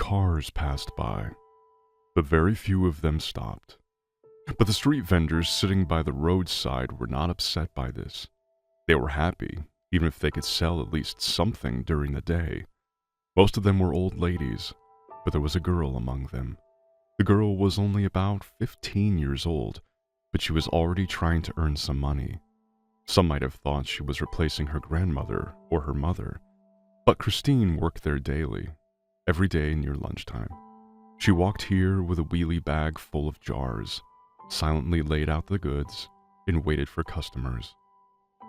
cars passed by, but very few of them stopped. But the street vendors sitting by the roadside were not upset by this. They were happy, even if they could sell at least something during the day. Most of them were old ladies, but there was a girl among them. The girl was only about 15 years old, but she was already trying to earn some money. Some might have thought she was replacing her grandmother or her mother, but Christine worked there daily, every day near lunchtime. She walked here with a wheelie bag full of jars, silently laid out the goods, and waited for customers.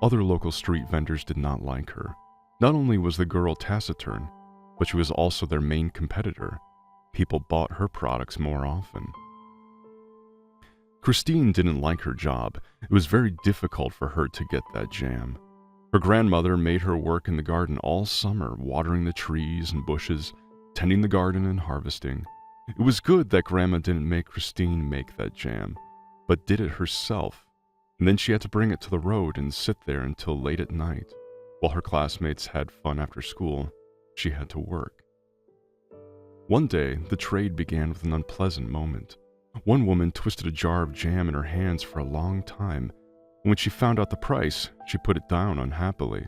Other local street vendors did not like her. Not only was the girl taciturn, but she was also their main competitor. People bought her products more often. Christine didn't like her job. It was very difficult for her to get that jam. Her grandmother made her work in the garden all summer, watering the trees and bushes, tending the garden and harvesting. It was good that Grandma didn't make Christine make that jam, but did it herself. And then she had to bring it to the road and sit there until late at night. While her classmates had fun after school, she had to work. One day, the trade began with an unpleasant moment. One woman twisted a jar of jam in her hands for a long time, and when she found out the price, she put it down unhappily.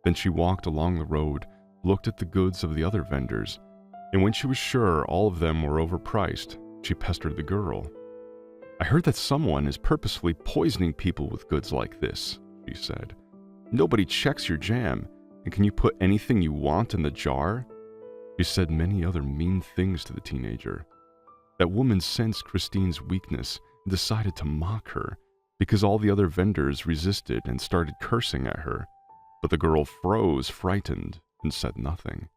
Then she walked along the road, looked at the goods of the other vendors, and when she was sure all of them were overpriced, she pestered the girl. "I heard that someone is purposefully poisoning people with goods like this," she said. "Nobody checks your jam, and can you put anything you want in the jar?" She said many other mean things to the teenager. That woman sensed Christine's weakness and decided to mock her, because all the other vendors resisted and started cursing at her. But the girl froze, frightened, and said nothing.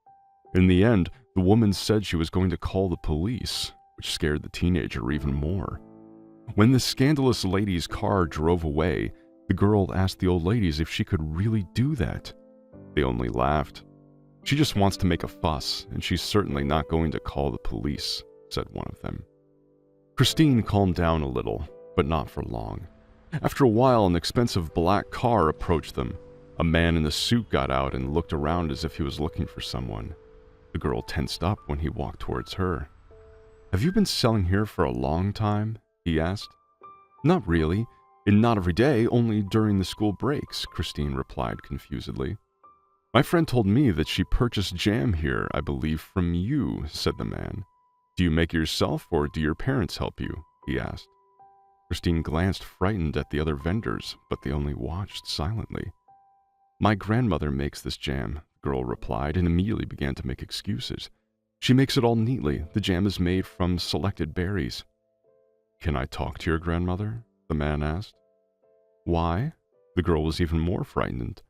In the end, the woman said she was going to call the police, which scared the teenager even more. When the scandalous lady's car drove away, the girl asked the old ladies if she could really do that. They only laughed. "She just wants to make a fuss, and she's certainly not going to call the police," said one of them. Christine calmed down a little, but not for long. After a while, an expensive black car approached them. A man in a suit got out and looked around as if he was looking for someone. The girl tensed up when he walked towards her. "Have you been selling here for a long time?" he asked. "Not really, and not every day, only during the school breaks," Christine replied confusedly. "My friend told me that she purchased jam here, I believe, from you," said the man. "Do you make it yourself, or do your parents help you?" he asked. Christine glanced frightened at the other vendors, but they only watched silently. "My grandmother makes this jam," the girl replied, and immediately began to make excuses. "She makes it all neatly. The jam is made from selected berries." "Can I talk to your grandmother?" the man asked. "Why?" The girl was even more frightened.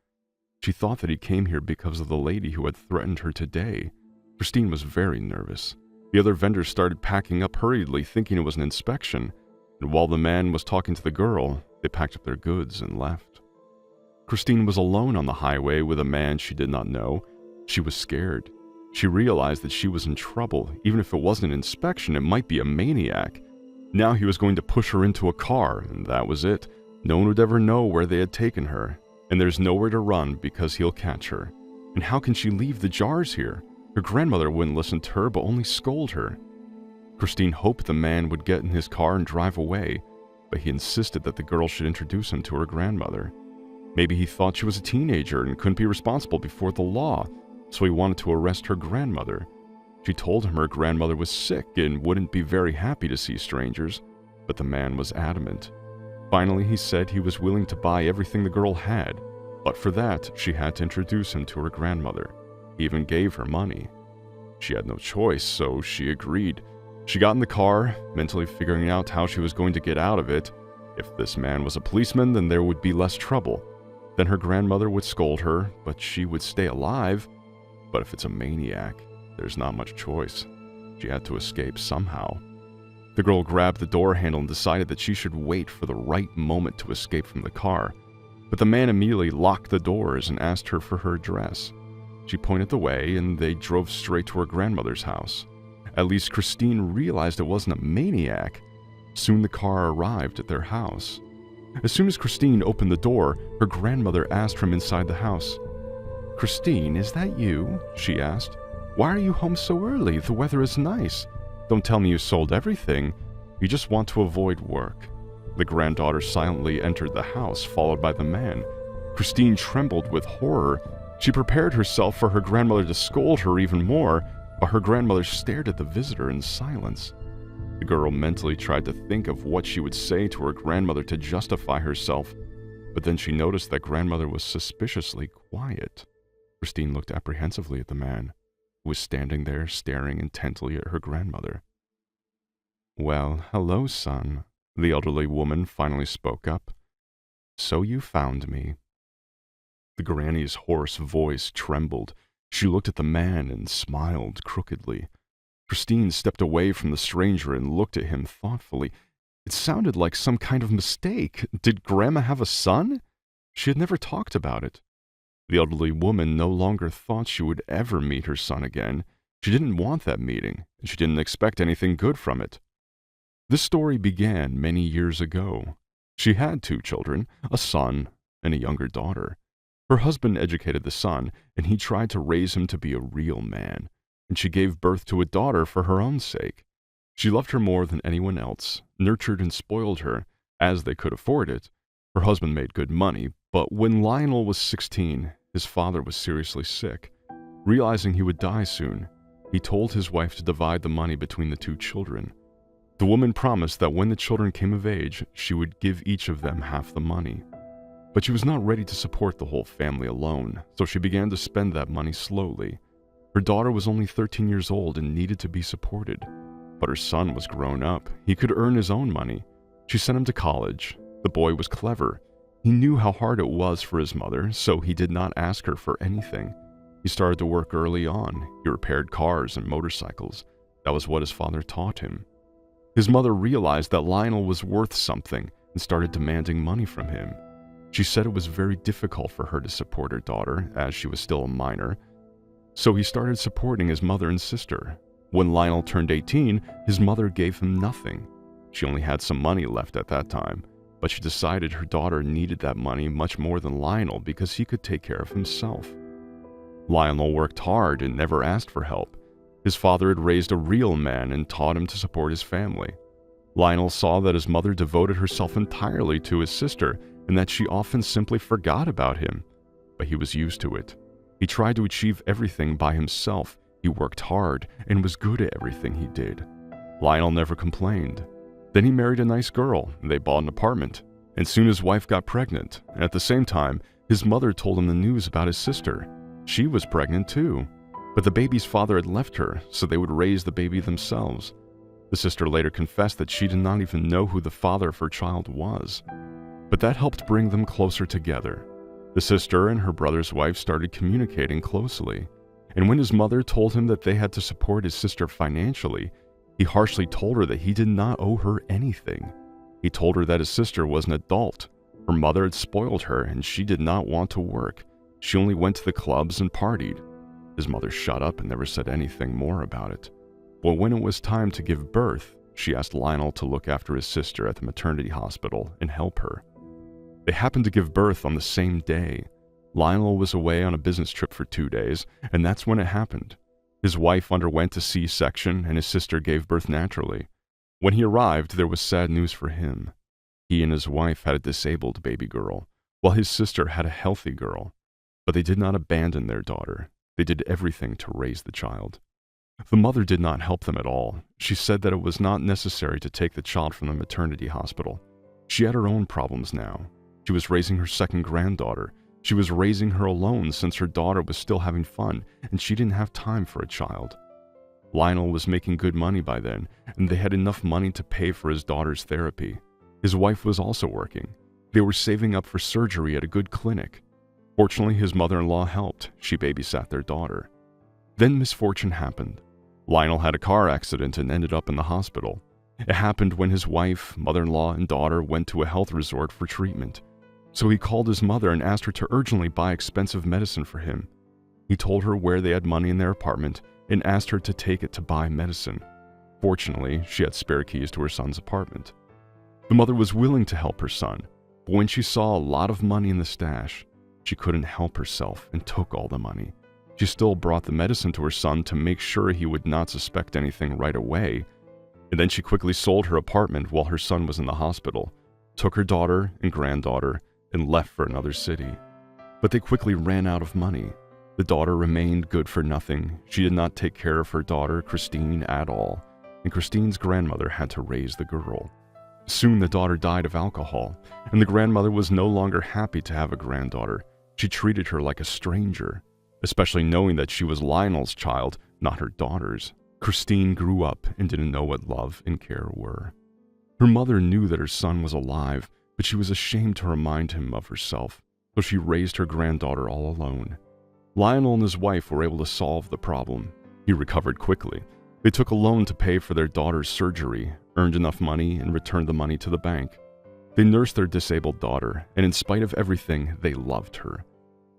She thought that he came here because of the lady who had threatened her today. Christine was very nervous. The other vendors started packing up hurriedly, thinking it was an inspection, and while the man was talking to the girl, they packed up their goods and left. Christine was alone on the highway with a man she did not know. She was scared. She realized that she was in trouble. Even if it wasn't an inspection, it might be a maniac. Now he was going to push her into a car, and that was it. No one would ever know where they had taken her, and there's nowhere to run because he'll catch her. And how can she leave the jars here? Her grandmother wouldn't listen to her, but only scold her. Christine hoped the man would get in his car and drive away, but he insisted that the girl should introduce him to her grandmother. Maybe he thought she was a teenager and couldn't be responsible before the law, so he wanted to arrest her grandmother. She told him her grandmother was sick and wouldn't be very happy to see strangers, but the man was adamant. Finally, he said he was willing to buy everything the girl had, but for that, she had to introduce him to her grandmother. He even gave her money. She had no choice, so she agreed. She got in the car, mentally figuring out how she was going to get out of it. If this man was a policeman, then there would be less trouble. Then her grandmother would scold her, but she would stay alive. But if it's a maniac, there's not much choice. She had to escape somehow. The girl grabbed the door handle and decided that she should wait for the right moment to escape from the car. But the man immediately locked the doors and asked her for her address. She pointed the way, and they drove straight to her grandmother's house. At least Christine realized it wasn't a maniac. Soon the car arrived at their house. As soon as Christine opened the door, her grandmother asked from inside the house. "Christine, is that you?" she asked. Why are you home so early? The weather is nice. Don't tell me you sold everything. You just want to avoid work." The granddaughter silently entered the house, followed by the man. Christine trembled with horror. She prepared herself for her grandmother to scold her even more, while her grandmother stared at the visitor in silence. The girl mentally tried to think of what she would say to her grandmother to justify herself, but then she noticed that grandmother was suspiciously quiet. Christine looked apprehensively at the man, who was standing there staring intently at her grandmother. "Well, hello, son," the elderly woman finally spoke up. "So you found me." The granny's hoarse voice trembled. She looked at the man and smiled crookedly. Christine stepped away from the stranger and looked at him thoughtfully. It sounded like some kind of mistake. Did Grandma have a son? She had never talked about it. The elderly woman no longer thought she would ever meet her son again. She didn't want that meeting, and she didn't expect anything good from it. This story began many years ago. She had 2 children, a son and a younger daughter. Her husband educated the son, and he tried to raise him to be a real man, and she gave birth to a daughter for her own sake. She loved her more than anyone else, nurtured and spoiled her, as they could afford it. Her husband made good money, but when Lionel was 16, his father was seriously sick. Realizing he would die soon, he told his wife to divide the money between the 2 children. The woman promised that when the children came of age, she would give each of them half the money. But she was not ready to support the whole family alone, so she began to spend that money slowly. Her daughter was only 13 years old and needed to be supported. But her son was grown up. He could earn his own money. She sent him to college. The boy was clever. He knew how hard it was for his mother, so he did not ask her for anything. He started to work early on. He repaired cars and motorcycles. That was what his father taught him. His mother realized that Lionel was worth something and started demanding money from him. She said it was very difficult for her to support her daughter, as she was still a minor. So he started supporting his mother and sister. When Lionel turned 18, his mother gave him nothing. She only had some money left at that time, but she decided her daughter needed that money much more than Lionel because he could take care of himself. Lionel worked hard and never asked for help. His father had raised a real man and taught him to support his family. Lionel saw that his mother devoted herself entirely to his sister and that she often simply forgot about him, but he was used to it. He tried to achieve everything by himself. He worked hard and was good at everything he did. Lionel never complained. Then he married a nice girl, and they bought an apartment, and soon his wife got pregnant, and at the same time, his mother told him the news about his sister. She was pregnant too, but the baby's father had left her, so they would raise the baby themselves. The sister later confessed that she did not even know who the father of her child was, but that helped bring them closer together. The sister and her brother's wife started communicating closely, and when his mother told him that they had to support his sister financially, he harshly told her that he did not owe her anything. He told her that his sister was an adult. Her mother had spoiled her and she did not want to work. She only went to the clubs and partied. His mother shut up and never said anything more about it. But when it was time to give birth, she asked Lionel to look after his sister at the maternity hospital and help her. They happened to give birth on the same day. Lionel was away on a business trip for 2 days, and that's when it happened. His wife underwent a C-section, and his sister gave birth naturally. When he arrived, there was sad news for him. He and his wife had a disabled baby girl, while his sister had a healthy girl. But they did not abandon their daughter. They did everything to raise the child. The mother did not help them at all. She said that it was not necessary to take the child from the maternity hospital. She had her own problems now. She was raising her second granddaughter. She was raising her alone since her daughter was still having fun, and she didn't have time for a child. Lionel was making good money by then, and they had enough money to pay for his daughter's therapy. His wife was also working. They were saving up for surgery at a good clinic. Fortunately, his mother-in-law helped. She babysat their daughter. Then misfortune happened. Lionel had a car accident and ended up in the hospital. It happened when his wife, mother-in-law, and daughter went to a health resort for treatment. So he called his mother and asked her to urgently buy expensive medicine for him. He told her where they had money in their apartment and asked her to take it to buy medicine. Fortunately, she had spare keys to her son's apartment. The mother was willing to help her son, but when she saw a lot of money in the stash, she couldn't help herself and took all the money. She still brought the medicine to her son to make sure he would not suspect anything right away, and then she quickly sold her apartment while her son was in the hospital, took her daughter and granddaughter, and left for another city. But they quickly ran out of money. The daughter remained good for nothing. She did not take care of her daughter, Christine, at all, and Christine's grandmother had to raise the girl. Soon the daughter died of alcohol, and the grandmother was no longer happy to have a granddaughter. She treated her like a stranger, especially knowing that she was Lionel's child, not her daughter's. Christine grew up and didn't know what love and care were. Her mother knew that her son was alive, but she was ashamed to remind him of herself, so she raised her granddaughter all alone. Lionel and his wife were able to solve the problem. He recovered quickly. They took a loan to pay for their daughter's surgery, earned enough money, and returned the money to the bank. They nursed their disabled daughter, and in spite of everything, they loved her.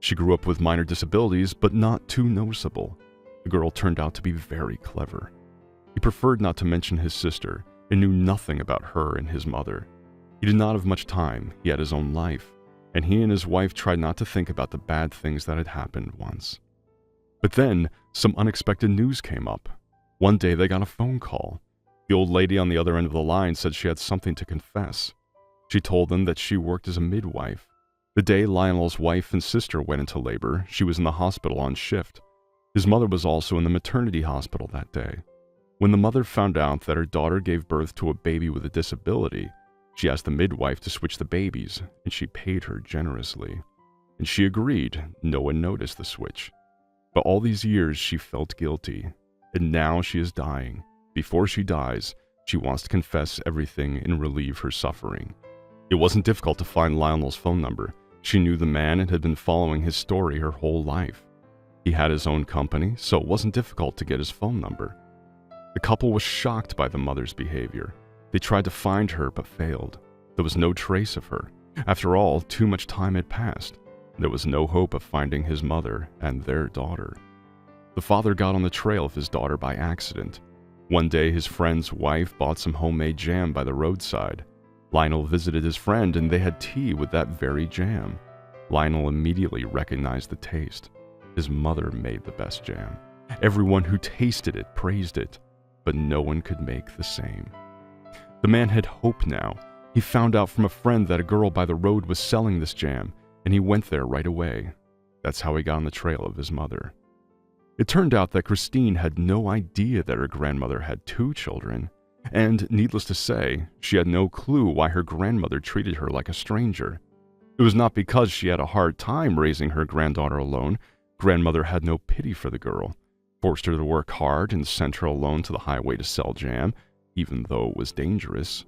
She grew up with minor disabilities, but not too noticeable. The girl turned out to be very clever. He preferred not to mention his sister and knew nothing about her and his mother. He did not have much time. He had his own life, and he and his wife tried not to think about the bad things that had happened once. But then, some unexpected news came up. One day they got a phone call. The old lady on the other end of the line said she had something to confess. She told them that she worked as a midwife. The day Lionel's wife and sister went into labor, she was in the hospital on shift. His mother was also in the maternity hospital that day. When the mother found out that her daughter gave birth to a baby with a disability, she asked the midwife to switch the babies, and she paid her generously. And she agreed. No one noticed the switch. But all these years she felt guilty, and now she is dying. Before she dies, she wants to confess everything and relieve her suffering. It wasn't difficult to find Lionel's phone number. She knew the man and had been following his story her whole life. He had his own company, so it wasn't difficult to get his phone number. The couple was shocked by the mother's behavior. They tried to find her but failed. There was no trace of her. After all, too much time had passed. There was no hope of finding his mother and their daughter. The father got on the trail of his daughter by accident. One day, his friend's wife bought some homemade jam by the roadside. Lionel visited his friend and they had tea with that very jam. Lionel immediately recognized the taste. His mother made the best jam. Everyone who tasted it praised it, but no one could make the same. The man had hope now. He found out from a friend that a girl by the road was selling this jam, and he went there right away. That's how he got on the trail of his mother. It turned out that Christine had no idea that her grandmother had 2 children, and needless to say, she had no clue why her grandmother treated her like a stranger. It was not because she had a hard time raising her granddaughter alone. Grandmother had no pity for the girl, forced her to work hard and sent her alone to the highway to sell jam, even though it was dangerous.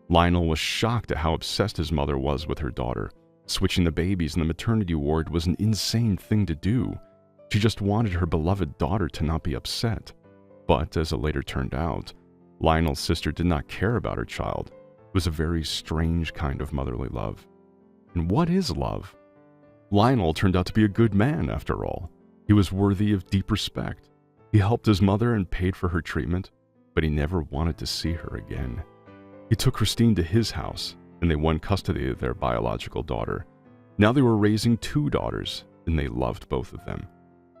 Lionel was shocked at how obsessed his mother was with her daughter. Switching the babies in the maternity ward was an insane thing to do. She just wanted her beloved daughter to not be upset. But, as it later turned out, Lionel's sister did not care about her child. It was a very strange kind of motherly love. And what is love? Lionel turned out to be a good man, after all. He was worthy of deep respect. He helped his mother and paid for her treatment, but he never wanted to see her again. He took Christine to his house, and they won custody of their biological daughter. Now they were raising 2 daughters, and they loved both of them.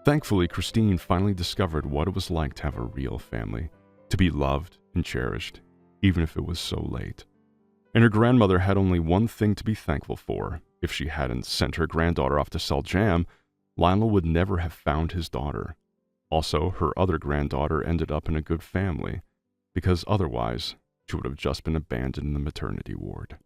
Thankfully, Christine finally discovered what it was like to have a real family, to be loved and cherished, even if it was so late. And her grandmother had only one thing to be thankful for. If she hadn't sent her granddaughter off to sell jam, Lionel would never have found his daughter. Also, her other granddaughter ended up in a good family, because otherwise she would have just been abandoned in the maternity ward.